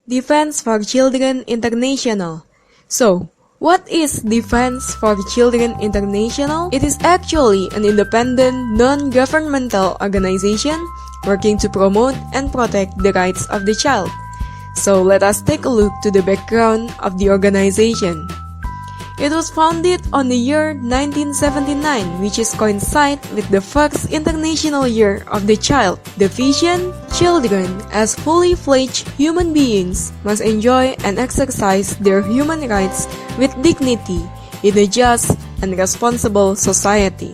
Defense for Children International. So, what is Defense for Children International? It is actually an independent, non-governmental organization working to promote and protect the rights of the child. So let us take a look to the background of the organization. It was founded on the year 1979, which is coincide with the first International Year of the Child. The vision, children as fully fledged human beings must enjoy and exercise their human rights with dignity in a just and responsible society.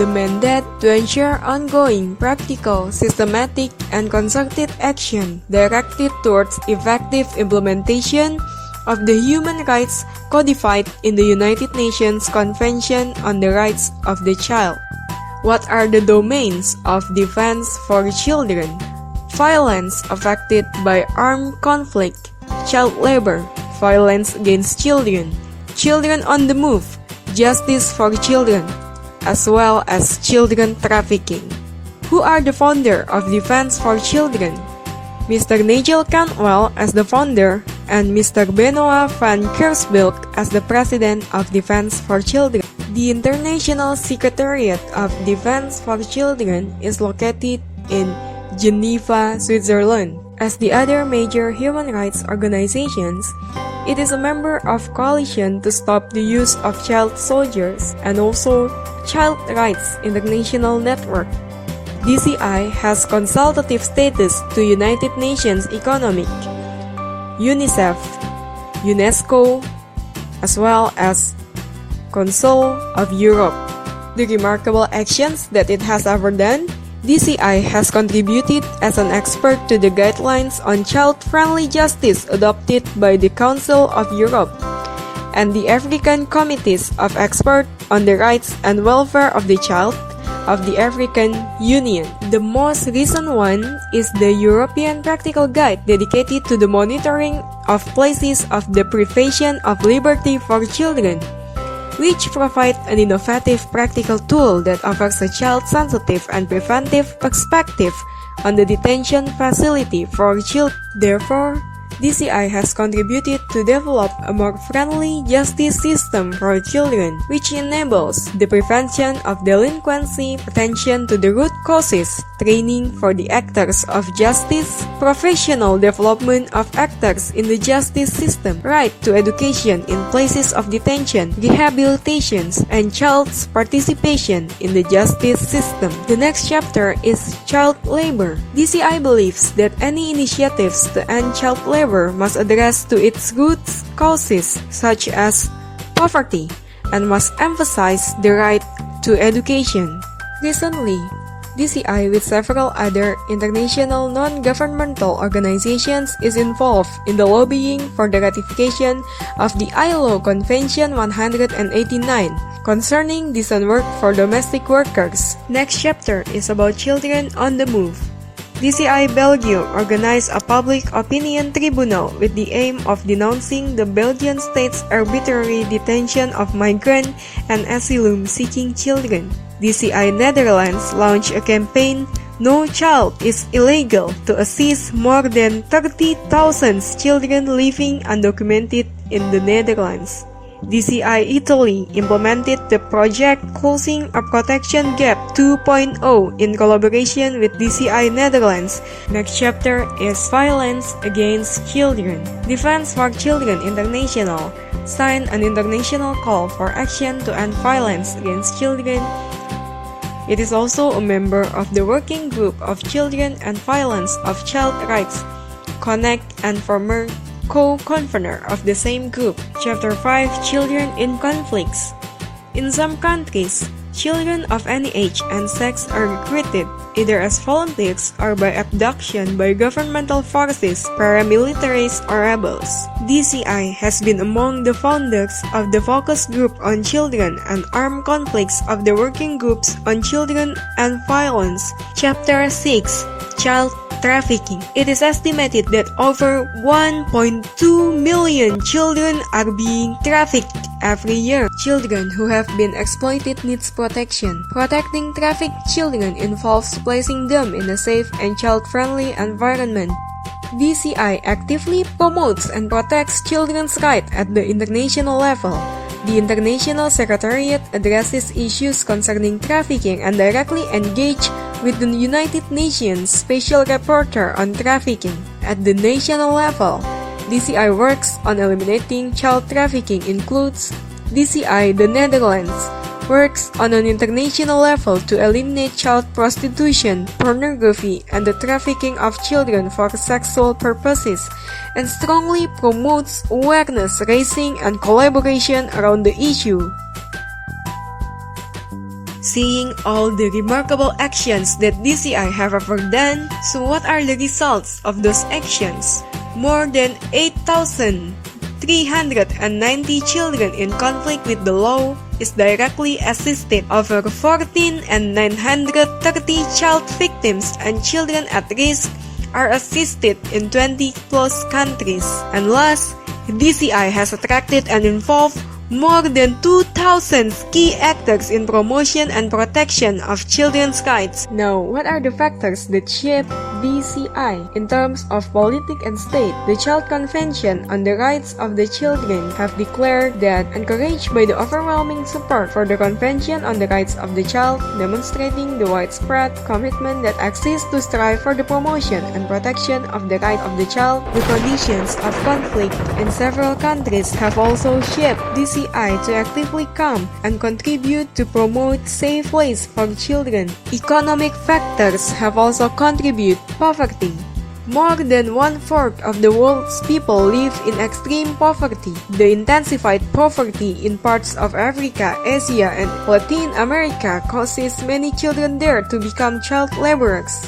The mandate to ensure ongoing, practical, systematic, and concerted action directed towards effective implementation of the human rights codified in the United Nations Convention on the Rights of the Child. What are the domains of defense for children? Violence affected by armed conflict, child labor, violence against children, children on the move, justice for children, as well as children trafficking. Who are the founder of Defense for Children? Mr. Nigel Cantwell as the founder and Mr. Benoit van Kersbulk as the president of Defense for Children. The International Secretariat of Defense for Children is located in Geneva, Switzerland. As the other major human rights organizations, it is a member of Coalition to Stop the Use of Child Soldiers and also Child Rights International Network. DCI has consultative status to United Nations Economic, UNICEF, UNESCO, as well as Council of Europe. The remarkable actions that it has ever done, DCI has contributed as an expert to the guidelines on child-friendly justice adopted by the Council of Europe and the African Committees of Experts on the Rights and Welfare of the Child of the African Union. The most recent one is the European Practical Guide dedicated to the monitoring of places of deprivation of liberty for children, which provide an innovative practical tool that offers a child-sensitive and preventive perspective on the detention facility for children. Therefore, DCI has contributed to develop a more friendly justice system for children, which enables the prevention of delinquency, attention to the root causes, training for the actors of justice, professional development of actors in the justice system, right to education in places of detention, rehabilitations, and child's participation in the justice system. The next chapter is child labor. DCI believes that any initiatives to end child labor must address to its root causes such as poverty and must emphasize the right to education. Recently, DCI with several other international non-governmental organizations is involved in the lobbying for the ratification of the ILO Convention 189 concerning decent work for domestic workers. Next chapter is about children on the move. DCI Belgium organized a public opinion tribunal with the aim of denouncing the Belgian state's arbitrary detention of migrant and asylum-seeking children. DCI Netherlands launched a campaign, No Child is Illegal, to assist more than 30,000 children living undocumented in the Netherlands. DCI Italy implemented the project Closing a Protection Gap 2.0 in collaboration with DCI Netherlands. Next chapter is Violence Against Children. Defense for Children International signed an international call for action to end violence against children. It is also a member of the Working Group of Children and Violence of Child Rights, Connect, and former co-convener of the same group. Chapter 5, Children in Conflicts. In some countries, children of any age and sex are recruited either as volunteers or by abduction by governmental forces, paramilitaries, or rebels. DCI has been among the founders of the Focus Group on Children and Armed Conflicts of the Working Groups on Children and Violence. Chapter 6, Child trafficking. It is estimated that over 1.2 million children are being trafficked every year. Children who have been exploited needs protection. Protecting trafficked children involves placing them in a safe and child-friendly environment. DCI actively promotes and protects children's rights at the international level. The International Secretariat addresses issues concerning trafficking and directly engages with the United Nations Special Rapporteur on Trafficking. At the national level, DCI works on eliminating child trafficking includes DCI the Netherlands works on an international level to eliminate child prostitution, pornography, and the trafficking of children for sexual purposes, and strongly promotes awareness raising and collaboration around the issue. Seeing all the remarkable actions that DCI have ever done, so what are the results of those actions? More than 8,390 children in conflict with the law is directly assisted. Over 14,930 child victims and children at risk are assisted in 20 plus countries. And last, DCI has attracted and involved more than 2,000 key actors in promotion and protection of children's rights. Now, what are the factors that shape DCI? In terms of politics and state, the Child Convention on the Rights of the Children have declared that, encouraged by the overwhelming support for the Convention on the Rights of the Child, demonstrating the widespread commitment that exists to strive for the promotion and protection of the rights of the child, the conditions of conflict in several countries have also shaped DCI to actively come and contribute to promote safe ways for children. Economic factors have also contributed poverty. More than 1/4 of the world's people live in extreme poverty. The intensified poverty in parts of Africa, Asia, and Latin America causes many children there to become child laborers.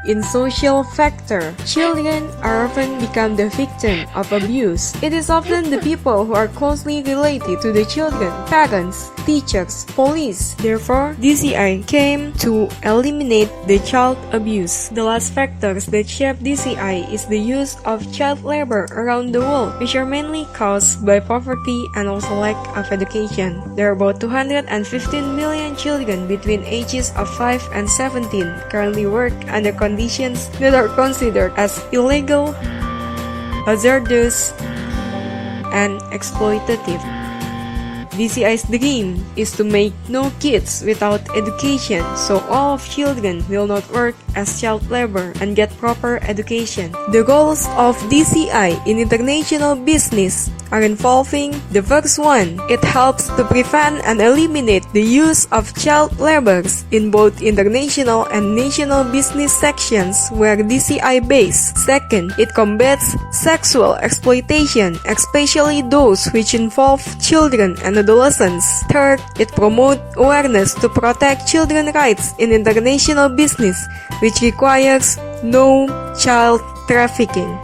In social factor, children are often become the victim of abuse. It is often the people who are closely related to the children, parents, teachers, police. Therefore, DCI came to eliminate the child abuse. The last factors that shape DCI is the use of child labor around the world, which are mainly caused by poverty and also lack of education. There are about 215 million children between ages of 5 and 17 currently work under conditions that are considered as illegal, hazardous, and exploitative. DCI's dream is to make no kids without education, so all of children will not work as child labor and get proper education. The goals of DCI in international business are involving the first one. It helps to prevent and eliminate the use of child labors in both international and national business sections where DCI based. Second, it combats sexual exploitation, especially those which involve children and adolescents. Third, it promotes awareness to protect children's rights in international business, which requires no child trafficking.